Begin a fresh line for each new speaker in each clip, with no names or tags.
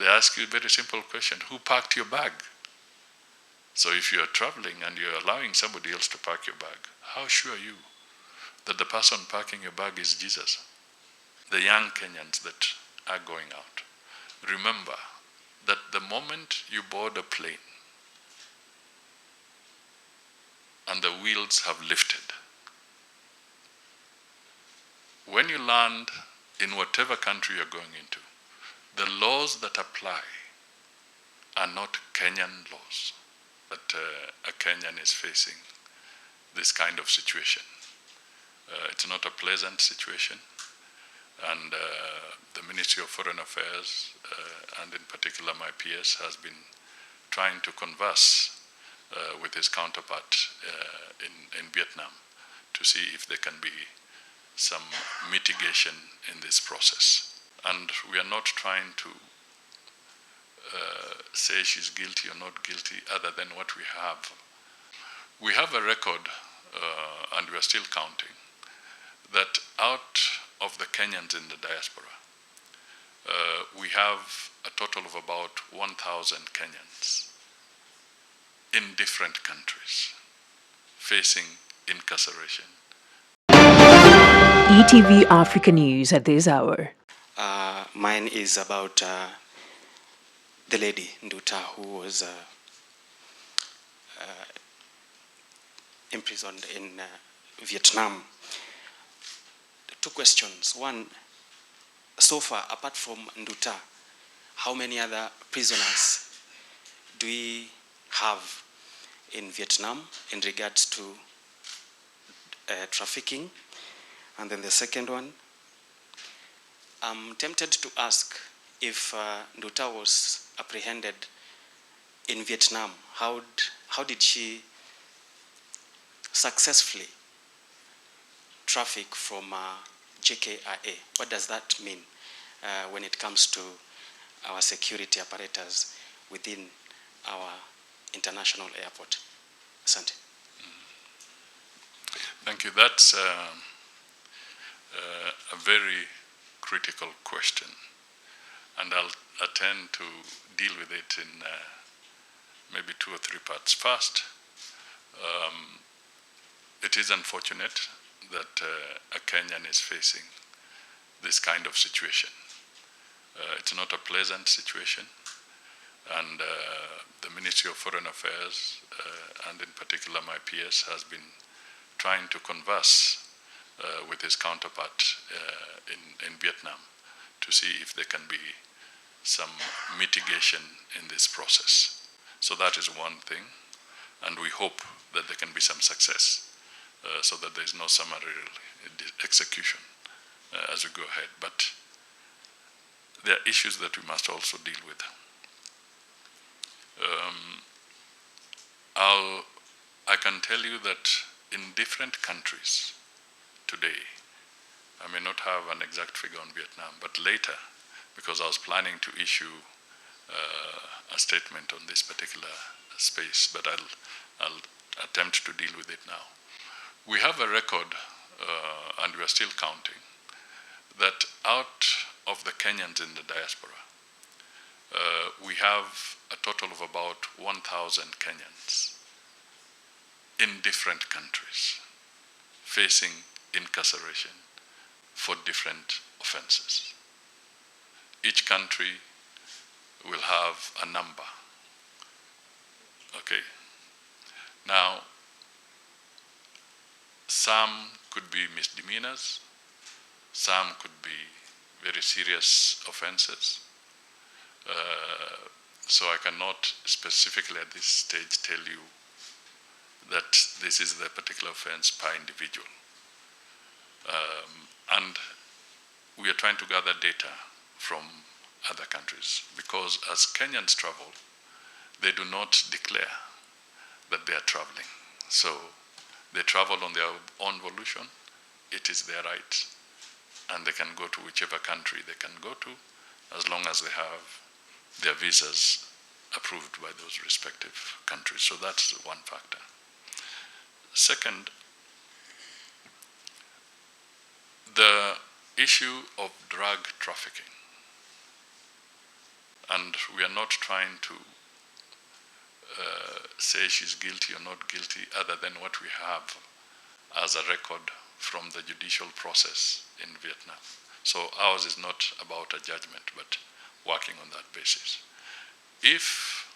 They ask you a very simple question: who packed your bag? So if you are traveling and you're allowing somebody else to pack your bag, how sure are you that the person packing your bag is Jesus? The young Kenyans that are going out, remember that the moment you board a plane and the wheels have lifted, when you land in whatever country you're going into, the laws that apply are not Kenyan laws. That a Kenyan is facing this kind of situation. It's not a pleasant situation, and the Ministry of Foreign Affairs, and in particular my PS, has been trying to converse with his counterpart in Vietnam to see if there can be some mitigation in this process. And we are not trying to say she's guilty or not guilty other than what we have. We have a record, and we are still counting, that out of the Kenyans in the diaspora, we have a total of about 1,000 Kenyans in different countries facing incarceration.
ETV Africa News at this hour.
Mine is about the lady Nduta, who was imprisoned in Vietnam. Two questions. One, so far, apart from Nduta, how many other prisoners do we have in Vietnam in regards to trafficking? And then the second one, I'm tempted to ask if Nduta was apprehended in Vietnam, how did she successfully traffic from JKIA? What does that mean when it comes to our security apparatus within our international airport? Asante.
Thank you. That's a very critical question, and I'll attempt to deal with it in maybe 2 or 3 parts. First, it is unfortunate that a Kenyan is facing this kind of situation. It's not a pleasant situation, and the Ministry of Foreign Affairs, and in particular my PS, has been trying to converse with his counterpart in Vietnam to see if there can be some mitigation in this process. So that is one thing, and we hope that there can be some success so that there is no summary execution as we go ahead. But there are issues that we must also deal with. I can tell you that in different countries today, I may not have an exact figure on Vietnam, but later, because I was planning to issue a statement on this particular space, but I'll attempt to deal with it now. We have a record, and we are still counting, that out of the Kenyans in the diaspora, we have a total of about 1,000 Kenyans in different countries facing incarceration for different offenses. Each country will have a number. Okay. Now, some could be misdemeanors, some could be very serious offenses. So I cannot specifically at this stage tell you that this is the particular offense per individual. And we are trying to gather data from other countries, because as Kenyans travel, they do not declare that they are traveling. So they travel on their own volition. It is their right, and they can go to whichever country they can go to, as long as they have their visas approved by those respective countries. So that's one factor. Second, the issue of drug trafficking. And And we are not trying to say she's guilty or not guilty other than what we have as a record from the judicial process in Vietnam. So ours is not about a judgment, but working on that basis. If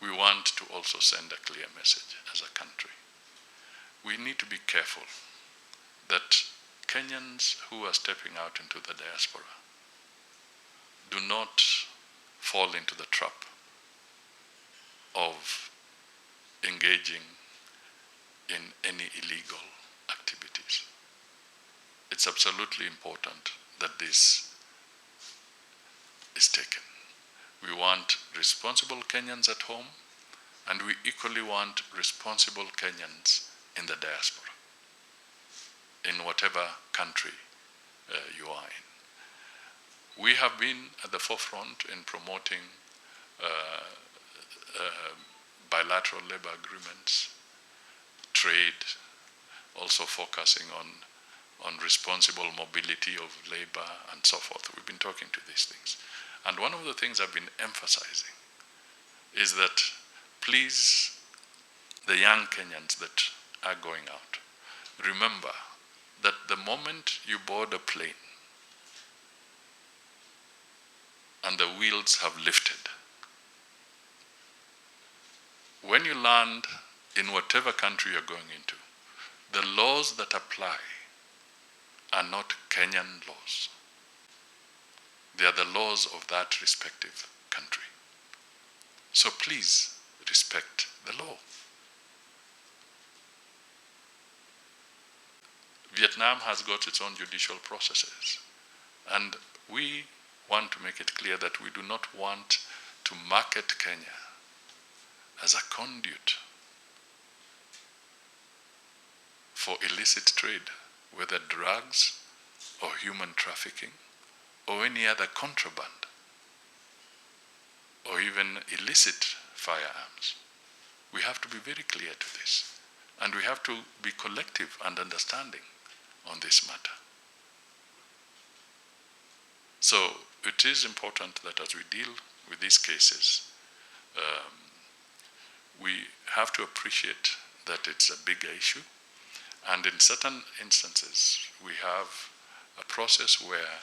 we want to also send a clear message as a country, we need to be careful that Kenyans who are stepping out into the diaspora do not fall into the trap of engaging in any illegal activities. It's absolutely important that this is taken. We want responsible Kenyans at home, and we equally want responsible Kenyans in the diaspora, in whatever country you are in. We have been at the forefront in promoting bilateral labor agreements, trade, also focusing on responsible mobility of labor and so forth. We've been talking to these things. And one of the things I've been emphasizing is that please, the young Kenyans that are going out, remember that the moment you board a plane and the wheels have lifted, when you land in whatever country you're going into, the laws that apply are not Kenyan laws. They are the laws of that respective country. So please respect the law. Vietnam has got its own judicial processes, and we want to make it clear that we do not want to market Kenya as a conduit for illicit trade, whether drugs or human trafficking or any other contraband or even illicit firearms. We have to be very clear to this, and we have to be collective and understanding on this matter. So it is important that as we deal with these cases, we have to appreciate that it's a big issue, and in certain instances we have a process where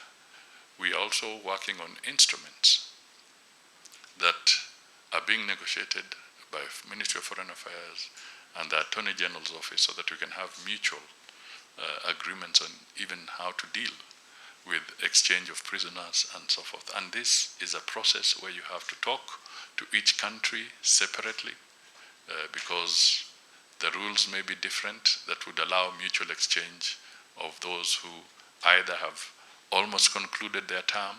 we are also working on instruments that are being negotiated by Ministry of Foreign Affairs and the Attorney General's office so that we can have mutual agreements on even how to deal with exchange of prisoners and so forth. And this is a process where you have to talk to each country separately because the rules may be different that would allow mutual exchange of those who either have almost concluded their term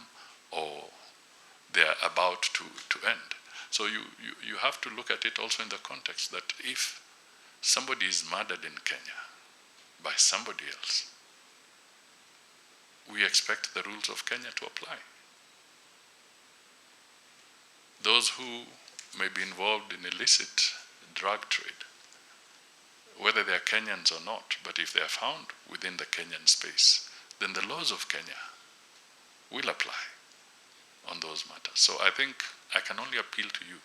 or they are about to end. So you have to look at it also in the context that if somebody is murdered in Kenya by somebody else, we expect the rules of Kenya to apply. Those who may be involved in illicit drug trade, whether they are Kenyans or not, but if they are found within the Kenyan space, then the laws of Kenya will apply on those matters. So I think I can only appeal to you,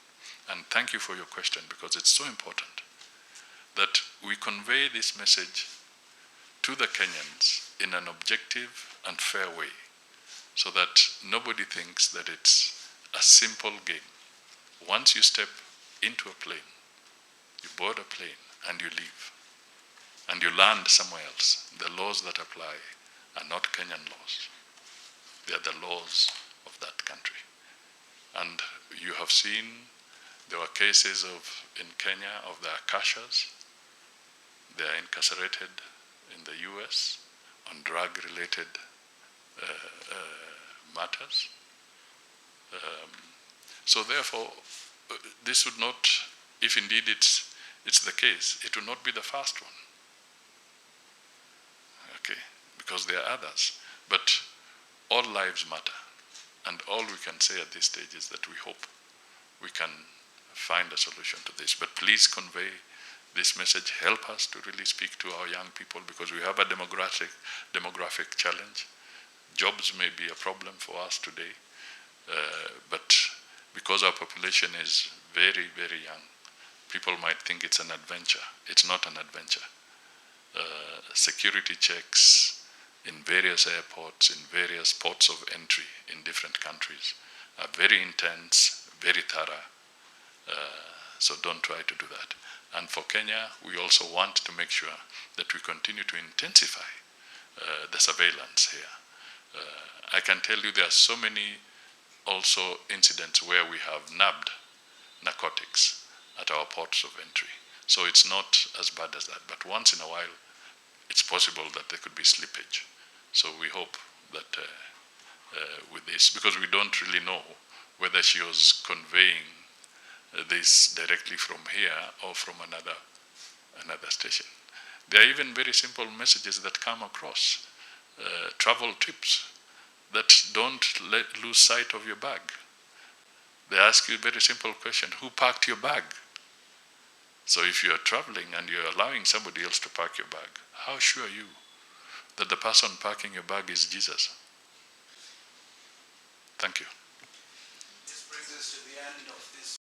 and thank you for your question because it's so important that we convey this message to the Kenyans in an objective and fair way so that nobody thinks that it's a simple game. Once you step into a plane, you board a plane and you leave and you land somewhere else, the laws that apply are not Kenyan laws. They are the laws of that country. And you have seen there were cases in Kenya of the Akashas. They are incarcerated in the US on drug-related matters. So therefore, this would not, if indeed it's the case, it will not be the first one. Okay, because there are others. But all lives matter. And all we can say at this stage is that we hope we can find a solution to this. But please convey this message. Help us to really speak to our young people because we have a demographic challenge. Jobs may be a problem for us today, but because our population is very, very young, people might think it's an adventure. It's not an adventure. Security checks in various airports, in various ports of entry in different countries are very intense, very thorough. So don't try to do that. And for Kenya, we also want to make sure that we continue to intensify the surveillance here. I can tell you there are so many also incidents where we have nabbed narcotics at our ports of entry. So it's not as bad as that. But once in a while, it's possible that there could be slippage. So we hope that with this, because we don't really know whether she was conveying this directly from here or from another station. There are even very simple messages that come across. Travel tips that don't lose sight of your bag. They ask you a very simple question: who packed your bag? So if you are traveling and you're allowing somebody else to pack your bag, how sure are you that the person packing your bag is Jesus? Thank you.
This brings us to the end of this